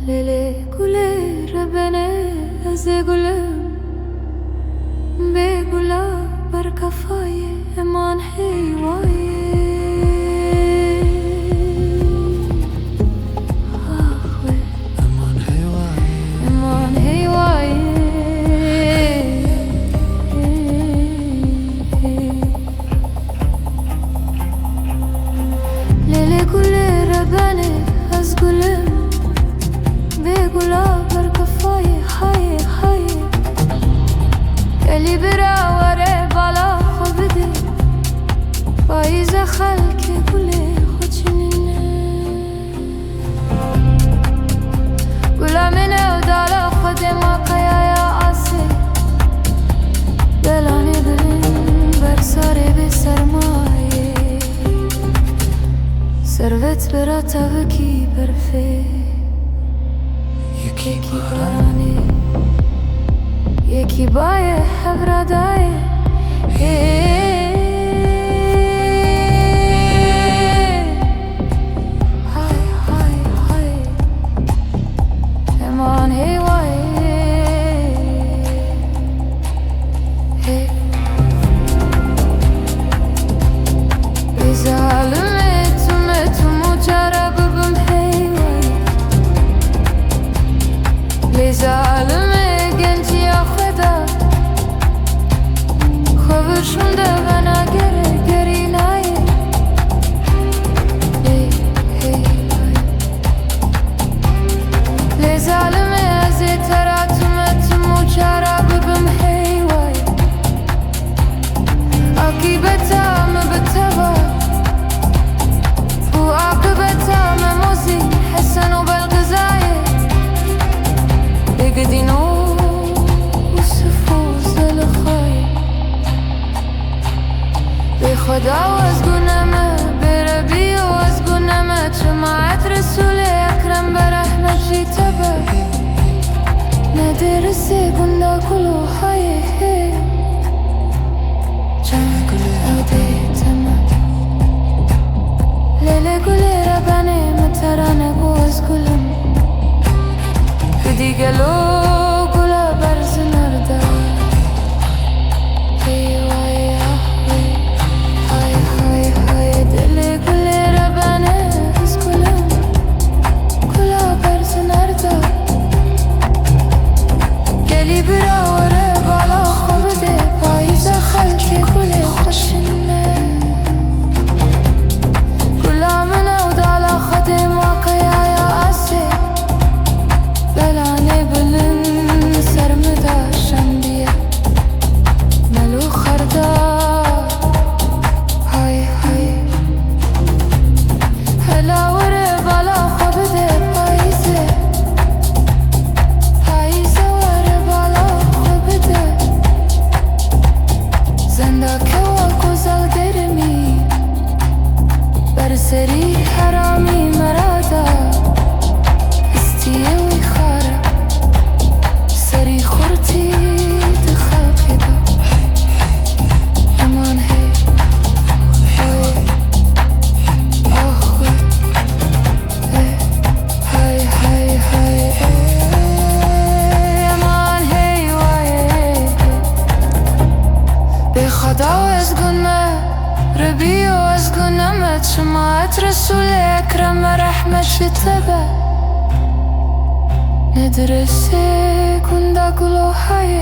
Lele gule rebene eze gulem Be gula bar kafaye eman heyvaye eman heyvaye Eman heyvaye Lele gule rebene ez gulem بيقولا بركفاي حي حي اللي برا ورا بالا خبدي بايزة خلكي قولي خوشنيني قولا مني ودالا خدي ما قيا يا عصي دلاني بلين برساري بسرماي سرفت برا تبكي برفي یکی بارانی یکی بای حبردای های های های امان هی وای بزالمه تو مجرب بم هی لزالمه گنجی خدا خبرشونده بنا گری نایه لزالمه ازی تراتمت مجرب بم هیوای عاقبتا مبتبا و عاقبتا مموزی حسن و بالغزايه بقدينو وصفوز الخاي بخدا وازقونما بربي وازقونما جماعة رسول أكرم برحمة جيتبا ندرسي قلنا كله حي جمع أودي تما ليلة قولي رباني مترانا قوز قلم دیگلو گلا برز نرده هیوای های های های دل گل ربانه از گلم گلا برز نرده گلی براوره بالا خوبده پاییز خلکی گل خوشنه گلا منه و دالا خده موقعه یا عصه بلانه بلن سرمدا شنبیه ملو خردا های های هلا وره بالا خوبده پاییزه پاییزه وره بالا خوبده زندکه و گزل درمی برسری حرامی مرادا استیه وی خاره سری خورتی دخلقی دا امان هی های آخوی های های های امان هی وای به خدا و از گنه ربی و از گنمت شماعت رسول اکرم رحمت شتبه ندرسه کنده گلو های